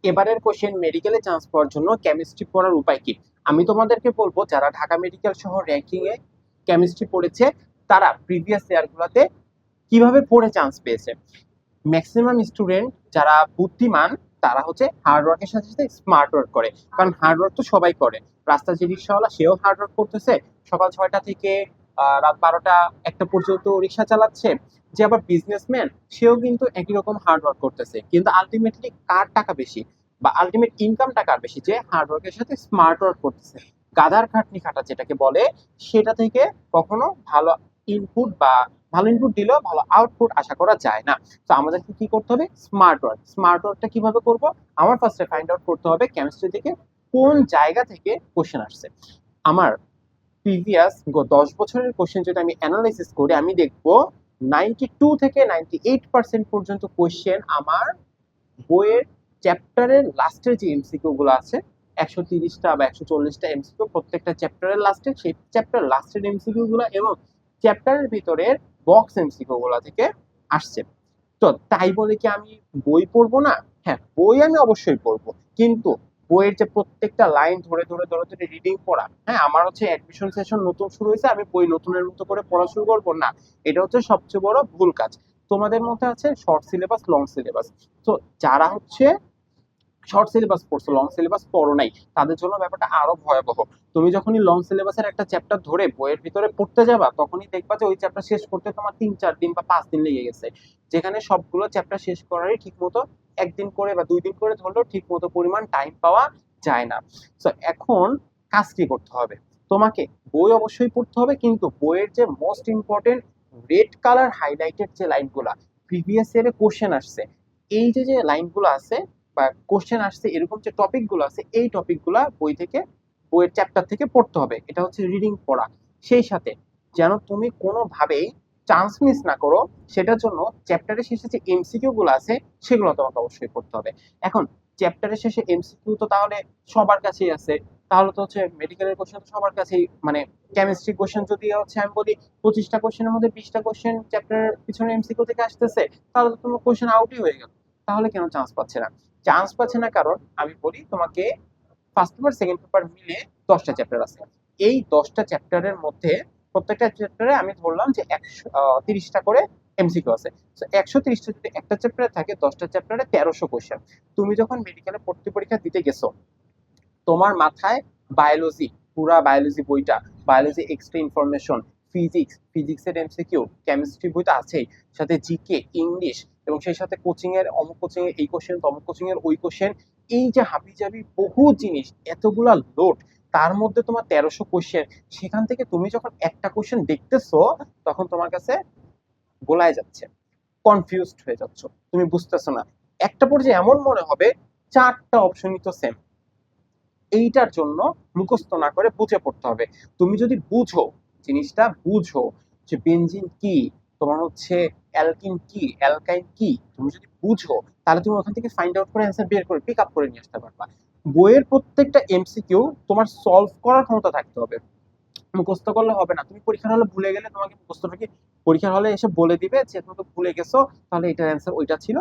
এবারের কোশ্চেন মেডিকেলে চান্স পাওয়ার জন্য কেমিস্ট্রি পড়ার উপায় কি? আমি তোমাদেরকে বলবো যারা ঢাকা মেডিকেল সহ র্যাঙ্কিং এ কেমিস্ট্রি পড়েছে তারা প্রিভিয়াস ইয়ারগুলোতে কিভাবে পড়ে চান্স পেয়েছে। ম্যাক্সিমাম স্টুডেন্ট যারা বুদ্ধিমান তারা হচ্ছে হার্ড ওয়ার্কের সাথে সাথে স্মার্ট ওয়ার্ক করে, কারণ হার্ড ওয়ার্ক তো সবাই করে। রাস্তার যে রিক্সাওয়ালা সেও হার্ড ওয়ার্ক করতেছে, সকাল 6টা থেকে রাত 12টা 1টা পর্যন্ত রিক্সা চালাচ্ছে। যে আবার বিজনেসম্যান সেও কিন্তু একই রকম হার্ড ওয়ার্ক করতেছে, কিন্তু আলটিমেটলি কার টাকা বেশি বা আলটিমেট ইনকামটা কার বেশি? যে হার্ড ওয়ার্কের সাথে স্মার্ট ওয়ার্ক করতেছে। গাধার খাটনি খাটা যেটাকে বলে, সেটা থেকে কখনো ভালো ইনপুট বা ভালো ইনপুট দিলেও ভালো আউটপুট আশা করা যায় না। তো আমাদেরকে কি করতে হবে? Smart work. স্মার্ট ওয়ার্কটা কিভাবে করব? আমার ফার্স্টে ফাইন্ড আউট করতে হবে কেমিস্ট্রি থেকে কোন জায়গা থেকে কোশ্চেন আসছে। আমার প্রিভিয়াস 10 বছরের কোশ্চেন যদি আমি অ্যানালাইসিস করি, আমি দেখব 92 থেকে 98% পর্যন্ত কোশ্চেন আমার বইয়ের চ্যাপ্টারের লাস্টের যে এমসিকিউ গুলো আছে, 130টা বা 140টা এমসিকিউ প্রত্যেকটা চ্যাপ্টারের লাস্টে, সেই চ্যাপ্টার লাস্টের এমসিকিউ গুলো এবং চ্যাপ্টারের ভিতরের বক্স এমসিকিউ গুলো থেকে আসছে। তো তাই বলে কি আমি বই পড়বো না? হ্যাঁ, বই আমি অবশ্যই পড়বো, কিন্তু বইয়ের যে প্রত্যেকটা লাইন ধরে ধরে ধরে ধরে রিডিং পড়া, হ্যাঁ আমার হচ্ছে অ্যাডমিশন সেশন নতুন শুরু হয়েছে, আমি বই নতুনের মতো করে পড়া শুরু করবো না। এটা হচ্ছে সবচেয়ে বড় ভুল কাজ। তোমাদের মধ্যে আছে শর্ট সিলেবাস, লং সিলেবাস। তো যারা হচ্ছে শর্ট সিলেবাস পড়ছো, লং সিলেবাস পড়ো নাই, তাদের জন্য ব্যাপারটা আরো ভয়াবহ। তুমি যখনই লং সিলেবাসের একটা চ্যাপ্টার ধরে বইয়ের ভিতরে পড়তে যাবা, তখনই দেখবা যে ওই চ্যাপ্টার শেষ করতে তোমার 3-4 দিন বা 5 দিন লেগে গেছে, যেখানে সবগুলো চ্যাপ্টার শেষ করারই ঠিক মতো 1 দিন করে বা 2 দিন করে ধরলেও ঠিক মতো পরিমাণ টাইম পাওয়া যায় না। তো এখন কাজ কি করতে হবে? তোমাকে বই অবশ্যই পড়তে হবে, কিন্তু বইয়ের যে most important red colour highlighted যে লাইনগুলা প্রিভিয়াস ইয়ারে কোশ্চেন আসছে, এই যে যে লাইনগুলো আছে বা কোশ্চেন আসছে এরকম যে টপিক গুলো আছে, এই টপিক গুলা বই থেকে, বইয়ের চ্যাপ্টার থেকে পড়তে হবে। এটা হচ্ছে রিডিং পড়া। সেই সাথে যেন তুমি কোনোভাবেই চান্স মিস না করো, সেটার জন্য চ্যাপ্টারের শেষে যে এমসিকিউ গুলো আছে সেগুলো তোমাকে অবশ্যই পড়তে হবে। এখন চ্যাপ্টারের শেষে এমসিকিউ তো তাহলে সবার কাছেই আছে, তাহলে তো হচ্ছে মেডিকেলের কোশ্চেন তো সবার কাছেই, মানে কেমিস্ট্রি কোশ্চেন যদি হচ্ছে আমি বলি 25টা কোশ্চেনের মধ্যে 20টা কোশ্চেন চ্যাপ্টারের পিছনে এমসিকিউ থেকে আসতেছে, তাহলে তো তোমার কোশ্চেন আউটই হয়ে গেল। তাহলে কেন চান্স পাচ্ছে না? চান্স পাচ্ছে না কারণ আমি বলি তোমাকে ফার্স্ট পেপার সেকেন্ড পেপার মিলে 10টা চ্যাপ্টার আছে। এই 10টা চ্যাপ্টারের মধ্যে প্রত্যেকটা চ্যাপ্টারে আমি ধরলাম যে 130টা করে এমসিকিউ আছে। তো 130টা যদি একটা চ্যাপ্টারে থাকে, 10টা চ্যাপ্টারে 1300 কোশ্চেন। তুমি যখন মেডিকেলে ভর্তি পরীক্ষা দিতে গেছো, তোমার মাথায় বায়োলজি, পুরা বায়োলজি বইটা, বায়োলজি এক্সট্রা ইনফরমেশন, ফিজিক্সের এমসিকিউ, কেমিস্ট্রি বই তো আছেই, সাথে জিকে, ইংলিশ, এবং সেই সাথে কোচিং এর অমুক কোচিং এর এই কোশ্চেন, তমুক কোচিং এর ওই কোশ্চেন, এই যে হাবিজাবি বহু জিনিস, এতগুলা লোড, তার মধ্যে তোমার 1300 কোশ্চেন। সেখান থেকে তুমি যখন একটা কোশ্চেন দেখতেছো, তখন তোমার কাছে গোলায় যাচ্ছে, কনফিউজড হয়ে যাচ্ছ, তুমি বুঝতেছো না। একটা পর্যায়ে এমন মনে হবে 4টা অপশনই তো সেম। এইটার জন্য মুখস্থ না করে বুঝে পড়তে হবে। তুমি যদি বুঝো, জিনিসটা বুঝো যে বেনজিন কি, তোমার হচ্ছে অ্যালকিন কি, অ্যালকাইন কি, তুমি যদি বুঝো, তাহলে তুমি ওখান থেকে ফাইন্ড আউট করে অ্যান্সার বের করে পিক আপ করে নিয়ে আসতে পারবা। বইয়ের প্রত্যেকটা এমসিকিউ তোমার সলভ করার ক্ষমতা থাকতে হবে, মুখস্থ করলে হবে না। তুমি পরীক্ষার হলে ভুলে গেলে তোমাকে মুখস্থটা কি পরীক্ষার হলে এসে বলে দিবে যে তুমি তো ভুলে গেছো, তাহলে এটার অ্যান্সার ওইটা ছিল?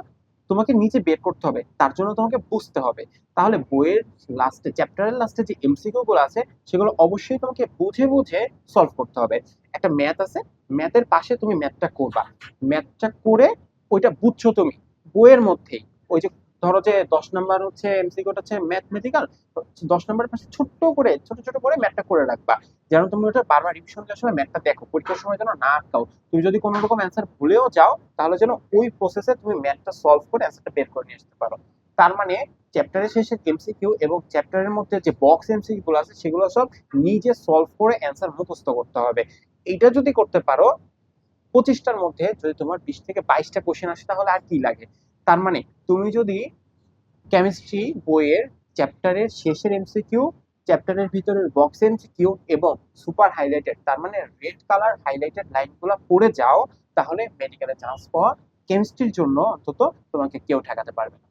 তোমাকে নিজে বের করতে হবে, তার জন্য তোমাকে বুঝতে হবে। তাহলে বইয়ের লাস্টে, চ্যাপ্টারের লাস্টে যে এমসিকিউ গুলো আছে সেগুলো অবশ্যই তোমাকে বুঝে বুঝে সলভ করতে হবে। একটা ম্যাথ আছে, ম্যাথের পাশে তুমি ম্যাথটা করবা, ম্যাথটা করে ওইটা বুঝছো তুমি বইয়ের মধ্যেই। ওই যে ধরো যে 10 নাম্বার হচ্ছে এমসিকিউটা হচ্ছে ম্যাথমেটিক্যাল, 10 নাম্বার পাশে ছোট্ট করে ছোট ছোট করে ম্যাথটা করে রাখবা, যেন তুমি ওটা বারবার রিভিশন দেওয়ার সময় ম্যাথটা দেখো, পরীক্ষার সময় যেন না আটকাও। তুমি যদি কোনো রকম অ্যান্সার ভুলেও যাও, তাহলে যেন ওই প্রসেসে তুমি ম্যাথটা সলভ করে অ্যান্সারটা বের করে নিয়ে আসতে পারো। তার মানে চ্যাপ্টারের শেষে এমসিকিউ এবং চ্যাপ্টারের মধ্যে যে বক্স এমসিকিউ গুলো আছে সেগুলো সব নিজে সলভ করে অ্যান্সার মুখস্থ করতে হবে। এইটা যদি করতে পারো, 25টার মধ্যে যদি তোমার 20 থেকে 22টা কোশ্চেন আসে, তাহলে আর কি লাগে? তার মানে তুমি যদি কেমিস্ট্রি বইয়ের চ্যাপ্টারের শেষের এমসিকিউ, চ্যাপ্টারের ভিতরের বক্স এমসিকিউ এবং সুপার হাইলাইটেড, তার মানে রেড কালার হাইলাইটেড লাইনগুলো পড়ে যাও, তাহলে মেডিকেলে চান্স পাওয়া কেমিস্ট্রির জন্য অন্তত তোমাকে কেউ ঠেকাতে পারবে না।